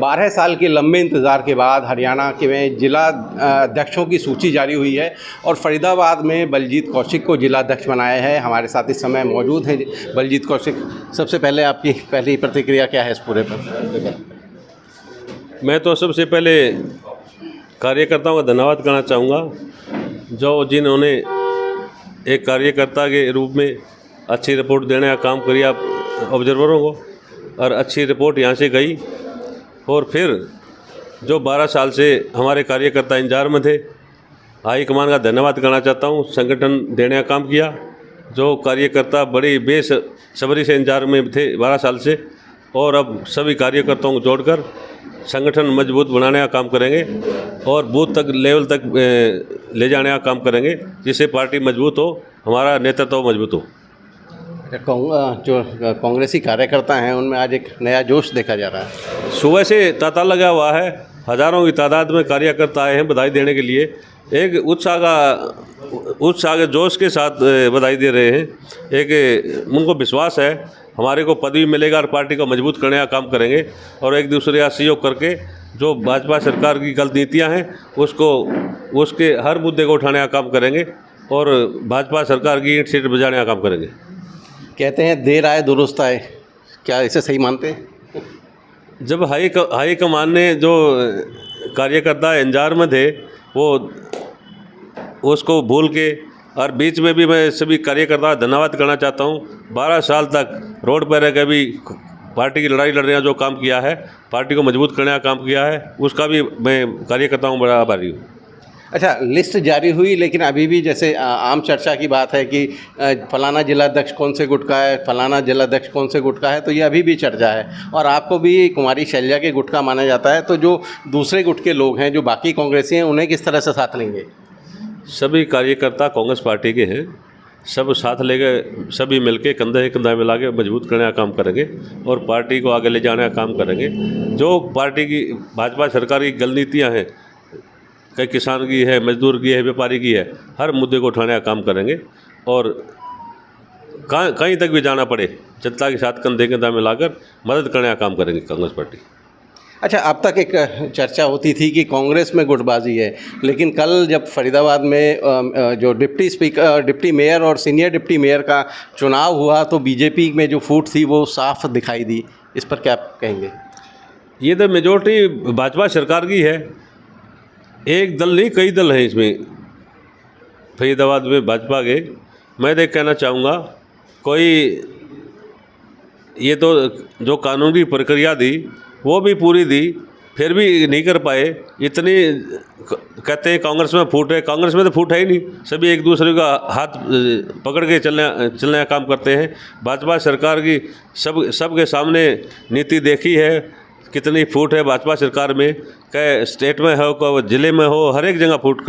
12 साल के लंबे इंतज़ार के बाद हरियाणा के में जिला अध्यक्षों की सूची जारी हुई है और फरीदाबाद में बलजीत कौशिक को जिला अध्यक्ष बनाया है। हमारे साथ इस समय मौजूद हैं बलजीत कौशिक। सबसे पहले आपकी पहली प्रतिक्रिया क्या है इस पूरे पर? मैं तो सबसे पहले कार्यकर्ताओं का धन्यवाद करना चाहूँगा, जो जिन्होंने एक कार्यकर्ता के रूप में अच्छी रिपोर्ट देने का काम किया ऑब्जर्वरों को, और अच्छी रिपोर्ट यहाँ से गई। और फिर जो 12 साल से हमारे कार्यकर्ता इंतजार में थे, हाईकमान का धन्यवाद करना चाहता हूँ। संगठन देने का काम किया, जो कार्यकर्ता बड़ी बेसब्री से इंतजार में थे 12 साल से, और अब सभी कार्यकर्ताओं को जोड़कर संगठन मजबूत बनाने का काम करेंगे और बूथ तक लेवल तक ले जाने का काम करेंगे, जिससे पार्टी मजबूत हो, हमारा नेतृत्व मजबूत हो। जो कांग्रेसी कार्यकर्ता हैं उनमें आज एक नया जोश देखा जा रहा है। सुबह से तांता लगा हुआ है, हज़ारों की तादाद में कार्यकर्ता आए हैं बधाई देने के लिए। एक उत्साह के जोश के साथ बधाई दे रहे हैं। एक उनको विश्वास है हमारे को पदवी मिलेगा और पार्टी को मजबूत करने का काम करेंगे, और एक दूसरे का सहयोग करके जो भाजपा सरकार की गलत नीतियाँ हैं उसके हर मुद्दे को उठाने का काम करेंगे और भाजपा सरकार की ईंट सीट बजाने का काम करेंगे। कहते हैं देर आए दुरुस्त आए, क्या इसे सही मानते हैं? जब हाई कमान ने जो कार्यकर्ता इंतजार में थे वो उसको भूल के, और बीच में भी मैं सभी कार्यकर्ता धन्यवाद करना चाहता हूँ। 12 साल तक रोड पर रह के भी पार्टी की लड़ाई लड़ रहे हैं, जो काम किया है पार्टी को मजबूत करने का काम किया है, उसका भी मैं कार्यकर्ताओं बड़ा आभारी हूँ। अच्छा, लिस्ट जारी हुई, लेकिन अभी भी जैसे आम चर्चा की बात है कि फलाना जिला अध्यक्ष कौन से गुट का है, फलाना जिला अध्यक्ष कौन से गुट का है, तो ये अभी भी चर्चा है। और आपको भी कुमारी शैलजा के गुट का माना जाता है, तो जो दूसरे गुट के लोग हैं, जो बाकी कांग्रेसी हैं, उन्हें किस तरह से साथ लेंगे? सभी कार्यकर्ता कांग्रेस पार्टी के हैं, सब साथ लेकर सभी मिलके कंधे कंधा मिला के मजबूत करने का काम करेंगे और पार्टी को आगे ले जाने का काम करेंगे। जो पार्टी की भाजपा सरकार की गलत नीतियाँ हैं, कई किसान की है, मजदूर की है, व्यापारी की है, हर मुद्दे को उठाने का काम करेंगे और कहीं तक भी जाना पड़े जनता के साथ कंधे कंधा मिलाकर मदद करने का काम करेंगे कांग्रेस पार्टी। अच्छा, अब तक एक चर्चा होती थी कि कांग्रेस में गुटबाजी है, लेकिन कल जब फरीदाबाद में जो डिप्टी मेयर और सीनियर डिप्टी मेयर का चुनाव हुआ तो बीजेपी में जो फूट थी वो साफ दिखाई दी। इस पर क्या कहेंगे? ये तो मेजोरिटी भाजपा सरकार की है, एक दल नहीं कई दल हैं इसमें फरीदाबाद में भाजपा के। मैं तो कहना चाहूँगा, कोई ये तो जो कानूनी प्रक्रिया दी वो भी पूरी दी, फिर भी नहीं कर पाए। इतनी कहते हैं कांग्रेस में फूट है, कांग्रेस में तो फूट है ही नहीं, सभी एक दूसरे का हाथ पकड़ के चलने का काम करते हैं। भाजपा सरकार की सबके सामने नीति देखी है, कितनी फूट है भाजपा सरकार में, चाहे स्टेट में हो, चाहे ज़िले में हो, हर एक जगह फूट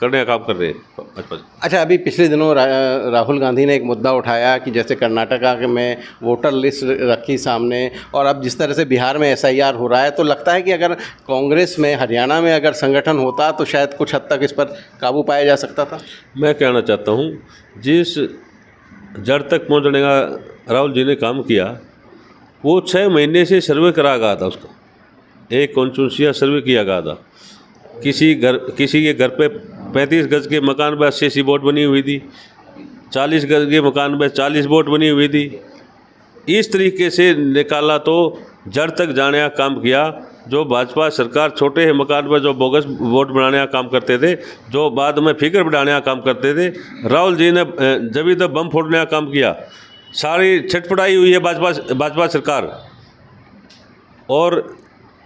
करने का काम कर रहे हैं भाजपा। अच्छा, अभी पिछले दिनों राहुल गांधी ने एक मुद्दा उठाया कि जैसे कर्नाटका में वोटर लिस्ट रखी सामने, और अब जिस तरह से बिहार में SIR हो रहा है, तो लगता है कि अगर कांग्रेस में हरियाणा में अगर संगठन होता तो शायद कुछ हद तक इस पर काबू पाया जा सकता था। मैं कहना चाहता हूँ, जिस जड़ तक पहुँचने का राहुल जी ने काम किया, वो 6 महीने से सर्वे करा गया था, उसका एक कॉन्स्टिट्यूंसी सर्वे किया गया था। किसी के घर पे 35 गज के मकान पर 80 वोट बनी हुई थी, 40 गज के मकान पर 40 वोट बनी हुई थी। इस तरीके से निकाला तो जड़ तक जाने का काम किया। जो भाजपा सरकार छोटे हैं मकान पर जो बोगस वोट बनाने का काम करते थे, जो बाद में फिगर बढ़ाने का काम करते थे, राहुल जी ने जब ही तो बम फोड़ने का काम किया। सारी छटपटाई हुई है भाजपा सरकार, और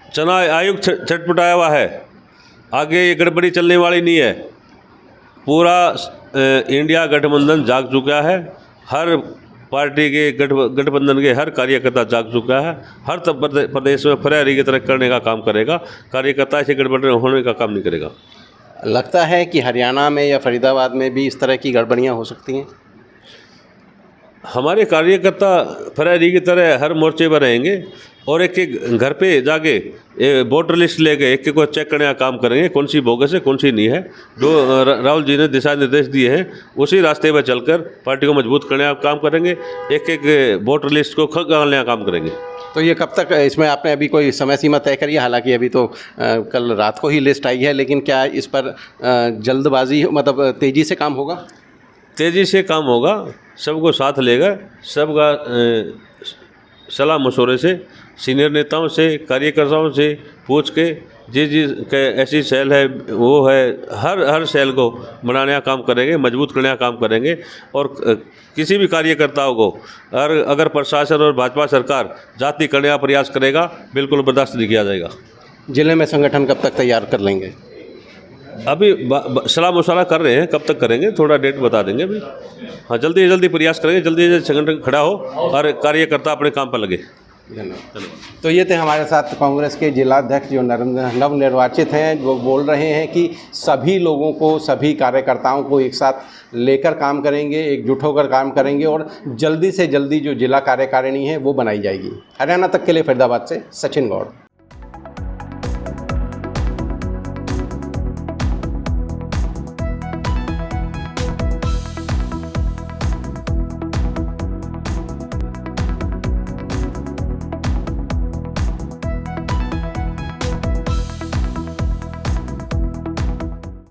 चुनाव आयोग छटपटाया हुआ है। आगे ये गड़बड़ी चलने वाली नहीं है। पूरा इंडिया गठबंधन जाग चुका है, हर पार्टी के गठबंधन के हर कार्यकर्ता जाग चुका है। हर प्रदेश में फरारी की तरह करने का काम करेगा, कार्यकर्ता ऐसे गड़बड़ी होने का काम नहीं करेगा। लगता है कि हरियाणा में या फरीदाबाद में भी इस तरह की गड़बड़ियाँ हो सकती हैं। हमारे कार्यकर्ता फरारी की तरह हर मोर्चे पर रहेंगे और एक एक घर पे जाके वोटर लिस्ट लेके एक एक को चेक करने का काम करेंगे, कौन सी बोगस है कौन सी नहीं है। जो राहुल जी ने दिशा निर्देश दिए हैं उसी रास्ते पर चलकर पार्टी को मजबूत करने का काम करेंगे, एक एक वोटर लिस्ट को खंगालने का काम करेंगे। तो ये कब तक, इसमें आपने अभी कोई समय सीमा तय करी है? हालांकि अभी तो कल रात को ही लिस्ट आई है, लेकिन क्या इस पर जल्दबाजी, मतलब तेज़ी से काम होगा? तेज़ी से काम होगा, सबको साथ लेगा, सबका सलाह मशवरे से, सीनियर नेताओं से, कार्यकर्ताओं से पूछ के जी ऐसी सेल है वो है, हर सेल को बनाने का काम करेंगे, मजबूत करने का काम करेंगे। और किसी भी कार्यकर्ताओं को अगर प्रशासन और भाजपा सरकार जाति करने का प्रयास करेगा, बिल्कुल बर्दाश्त नहीं किया जाएगा। जिले में संगठन कब तक तैयार कर लेंगे? अभी सलाह मशवरा कर रहे हैं, कब तक करेंगे थोड़ा डेट बता देंगे अभी। हाँ, जल्दी से जल्दी प्रयास करेंगे, जल्दी से संगठन खड़ा हो और कार्यकर्ता अपने काम पर लगे। धन्यवाद। तो ये थे हमारे साथ कांग्रेस के जिलाध्यक्ष जो नवनिर्वाचित हैं, वो बोल रहे हैं कि सभी लोगों को, सभी कार्यकर्ताओं को एक साथ लेकर काम करेंगे, एकजुट होकर काम करेंगे और जल्दी से जल्दी जो जिला कार्यकारिणी है वो बनाई जाएगी। हरियाणा तक के लिए फरीदाबाद से सचिन गौड़।